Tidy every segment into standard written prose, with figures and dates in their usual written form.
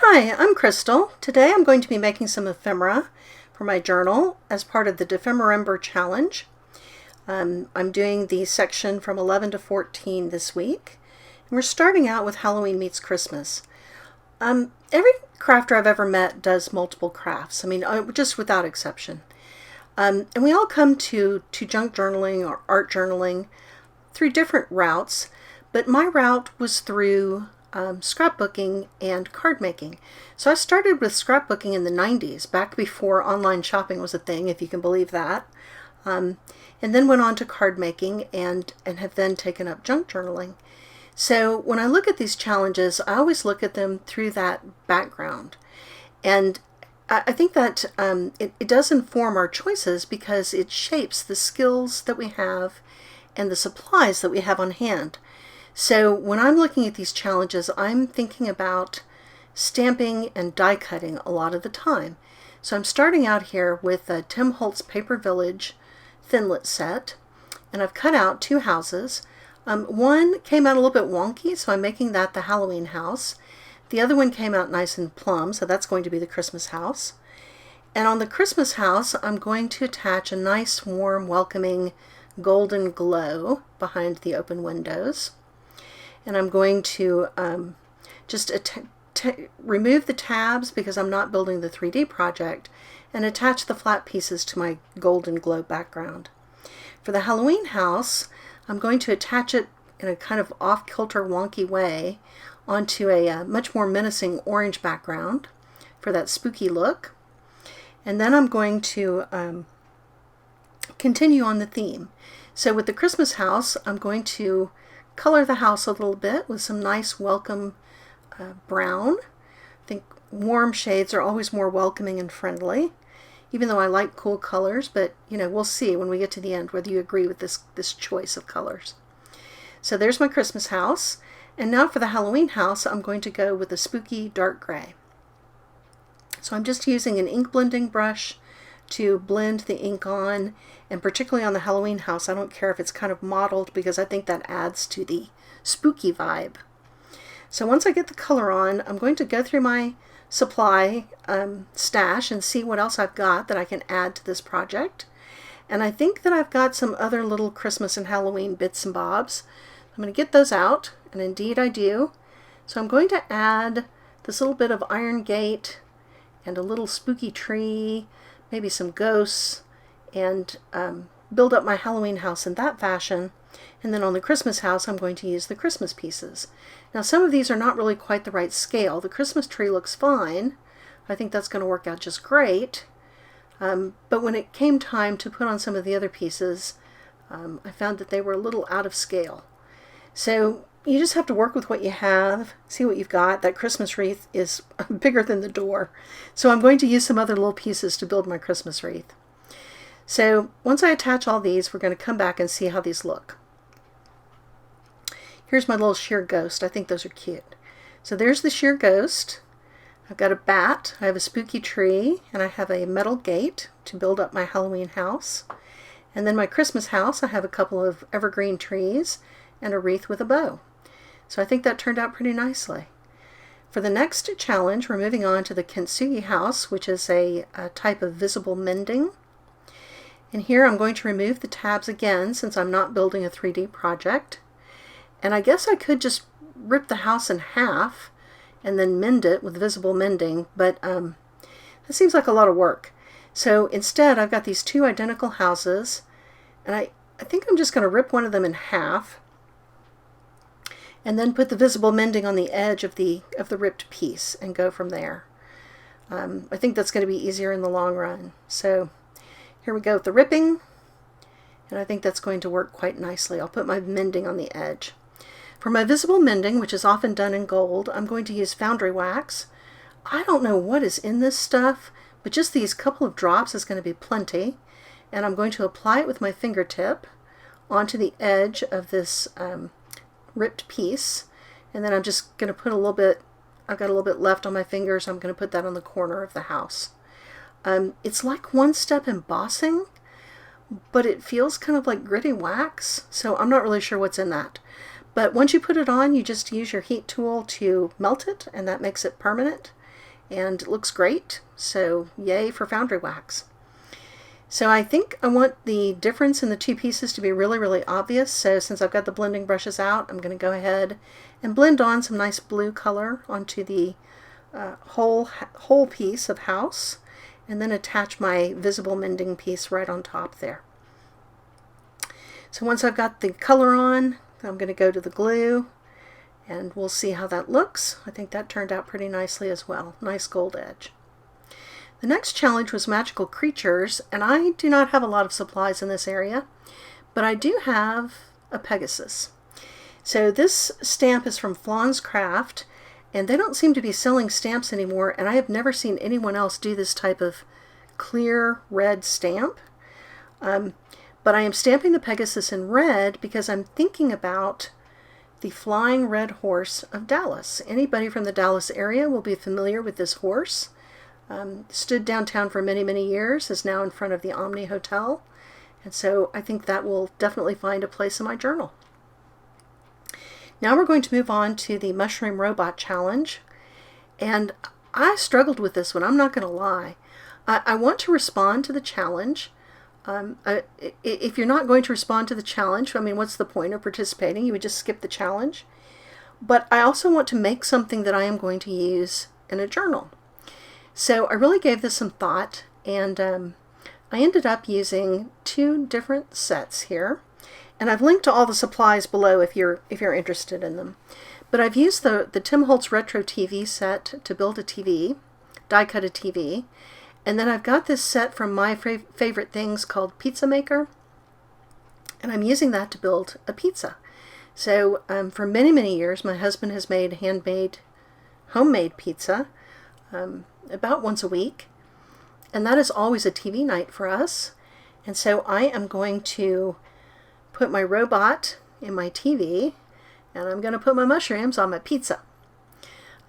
Hi, I'm Crystal. Today I'm going to be making some ephemera for my journal as part of the Dephemerember challenge. I'm doing the section from 11 to 14 this week. And we're starting out with Halloween meets Christmas. Every crafter I've ever met does multiple crafts. Just without exception. And we all come to junk journaling or art journaling through different routes, but my route was through scrapbooking and card making. So I started with scrapbooking in the 90s, back before online shopping was a thing, if you can believe that. And then went on to card making and have then taken up junk journaling. So when I look at these challenges, I always look at them through that background. And I think that it does inform our choices because it shapes the skills that we have and the supplies that we have on hand. So when I'm looking at these challenges, I'm thinking about stamping and die cutting a lot of the time. So I'm starting out here with a Tim Holtz Paper Village Thinlit set, and I've cut out two houses. One came out a little bit wonky, so I'm making that the Halloween house. The other one came out nice and plumb, so that's going to be the Christmas house. And on the Christmas house, I'm going to attach a nice, warm, welcoming golden glow behind the open windows. And I'm going to just remove the tabs because I'm not building the 3D project and attach the flat pieces to my golden glow background. For the Halloween house, I'm going to attach it in a kind of off-kilter wonky way onto a much more menacing orange background for that spooky look. And then I'm going to continue on the theme. So with the Christmas house, I'm going to color the house a little bit with some nice welcome brown. I think warm shades are always more welcoming and friendly, even though I like cool colors, but we'll see when we get to the end whether you agree with this choice of colors. So there's my Christmas house, and now for the Halloween house I'm going to go with a spooky dark gray. So I'm just using an ink blending brush to blend the ink on, and particularly on the Halloween house I don't care if it's kind of mottled because I think that adds to the spooky vibe. So once I get the color on, I'm going to go through my supply stash and see what else I've got that I can add to this project. And I think that I've got some other little Christmas and Halloween bits and bobs. I'm going to get those out, and indeed I do. So I'm going to add this little bit of iron gate and a little spooky tree, maybe some ghosts, and build up my Halloween house in that fashion. And then on the Christmas house, I'm going to use the Christmas pieces. Now some of these are not really quite the right scale. The Christmas tree looks fine. I think that's going to work out just great. But when it came time to put on some of the other pieces, I found that they were a little out of scale. So you just have to work with what you have, see what you've got. That Christmas wreath is bigger than the door. So I'm going to use some other little pieces to build my Christmas wreath. So once I attach all these, we're going to come back and see how these look. Here's my little sheer ghost. I think those are cute. So there's the sheer ghost. I've got a bat, I have a spooky tree, and I have a metal gate to build up my Halloween house. And then my Christmas house, I have a couple of evergreen trees and a wreath with a bow. So I think that turned out pretty nicely. For the next challenge, we're moving on to the Kintsugi House, which is a type of visible mending. And here I'm going to remove the tabs again since I'm not building a 3D project. And I guess I could just rip the house in half and then mend it with visible mending, but that seems like a lot of work. So instead I've got these two identical houses, and I think I'm just going to rip one of them in half and then put the visible mending on the edge of the ripped piece and go from there. I think that's going to be easier in the long run. So here we go with the ripping, and I think that's going to work quite nicely. I'll put my mending on the edge. For my visible mending, which is often done in gold, I'm going to use Foundry wax. I don't know what is in this stuff, but just these couple of drops is going to be plenty. And I'm going to apply it with my fingertip onto the edge of this ripped piece, and then I'm just going to put a little bit, I've got a little bit left on my fingers, I'm going to put that on the corner of the house. It's like one-step embossing, but it feels kind of like gritty wax, so I'm not really sure what's in that. But once you put it on, you just use your heat tool to melt it, and that makes it permanent. and it looks great. So yay for Foundry wax. So I think I want the difference in the two pieces to be really, really obvious. So since I've got the blending brushes out, I'm going to go ahead and blend on some nice blue color onto the whole piece of house, and then attach my visible mending piece right on top there. So once I've got the color on, I'm going to go to the glue, and we'll see how that looks. I think that turned out pretty nicely as well. Nice gold edge. The next challenge was magical creatures, and I do not have a lot of supplies in this area, but I do have a Pegasus. So this stamp is from Flawn's Craft, and they don't seem to be selling stamps anymore, and I have never seen anyone else do this type of clear red stamp. But I am stamping the Pegasus in red because I'm thinking about the flying red horse of Dallas. Anybody from the Dallas area will be familiar with this horse. Stood downtown for many, many years, is now in front of the Omni Hotel, and so I think that will definitely find a place in my journal. Now we're going to move on to the Mushroom Robot Challenge, and I struggled with this one, I'm not going to lie. I want to respond to the challenge. If you're not going to respond to the challenge, I mean, what's the point of participating? You would just skip the challenge. But I also want to make something that I am going to use in a journal. So I really gave this some thought, and I ended up using two different sets here. And I've linked to all the supplies below if you're interested in them. But I've used the Tim Holtz Retro TV set to build a TV, die cut a TV. And then I've got this set from My Favorite Things called Pizza Maker. And I'm using that to build a pizza. So for many, many years, my husband has made homemade pizza about once a week. And that is always a TV night for us. And so I am going to put my robot in my TV, and I'm going to put my mushrooms on my pizza.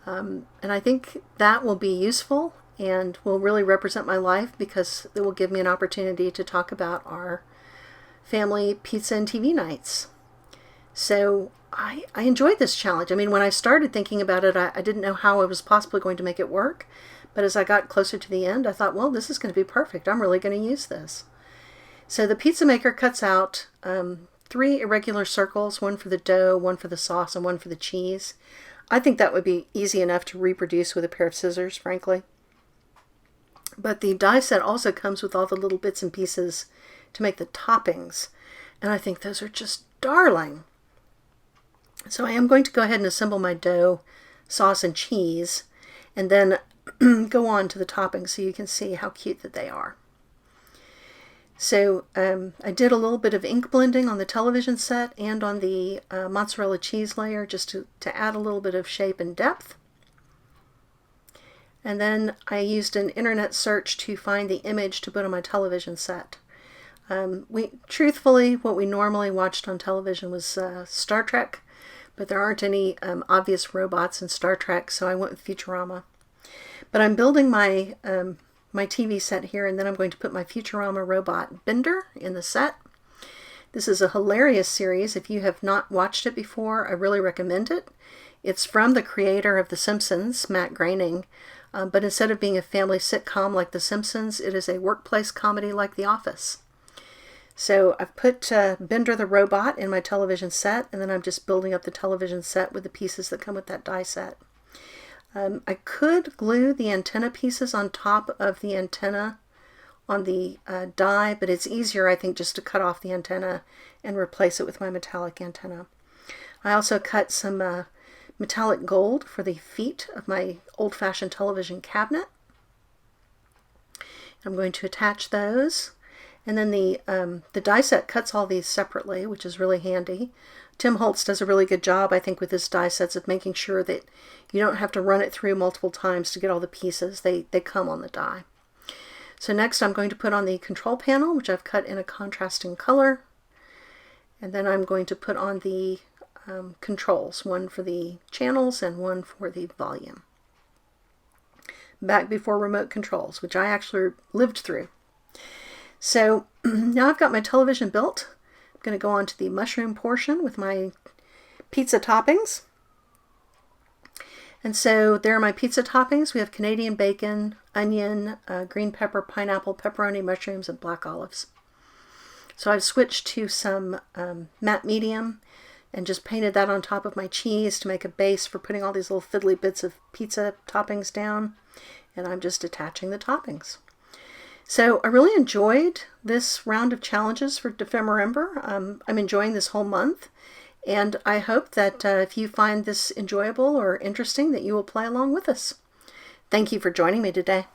And I think that will be useful and will really represent my life because it will give me an opportunity to talk about our family pizza and TV nights. So I enjoyed this challenge. I mean, when I started thinking about it, I didn't know how I was possibly going to make it work. But as I got closer to the end, I thought, well, this is going to be perfect. I'm really going to use this. So the pizza maker cuts out 3 irregular circles, one for the dough, one for the sauce, and one for the cheese. I think that would be easy enough to reproduce with a pair of scissors, frankly. But the die set also comes with all the little bits and pieces to make the toppings, and I think those are just darling. So I am going to go ahead and assemble my dough, sauce, and cheese, and then go on to the toppings so you can see how cute that they are. So I did a little bit of ink blending on the television set and on the mozzarella cheese layer just to add a little bit of shape and depth. And then I used an internet search to find the image to put on my television set. Truthfully, what we normally watched on television was Star Trek, but there aren't any obvious robots in Star Trek, so I went with Futurama. But I'm building my TV set here, and then I'm going to put my Futurama robot Bender in the set. This is a hilarious series. If you have not watched it before, I really recommend it. It's from the creator of The Simpsons, Matt Groening, but instead of being a family sitcom like The Simpsons, it is a workplace comedy like The Office. So I've put Bender the robot in my television set, and then I'm just building up the television set with the pieces that come with that die set. I could glue the antenna pieces on top of the antenna on the die, but it's easier, I think, just to cut off the antenna and replace it with my metallic antenna. I also cut some metallic gold for the feet of my old-fashioned television cabinet. I'm going to attach those. And then the die set cuts all these separately, which is really handy. Tim Holtz does a really good job, I think, with his die sets of making sure that you don't have to run it through multiple times to get all the pieces. They come on the die. So next I'm going to put on the control panel, which I've cut in a contrasting color. And then I'm going to put on the controls, one for the channels and one for the volume. Back before remote controls, which I actually lived through. So now I've got my television built. I'm going to go on to the mushroom portion with my pizza toppings. And so there are my pizza toppings. We have Canadian bacon, onion, green pepper, pineapple, pepperoni, mushrooms, and black olives. So I've switched to some matte medium and just painted that on top of my cheese to make a base for putting all these little fiddly bits of pizza toppings down. And I'm just attaching the toppings. So I really enjoyed this round of challenges for Dephemerember. I'm enjoying this whole month, and I hope that if you find this enjoyable or interesting, that you will play along with us. Thank you for joining me today.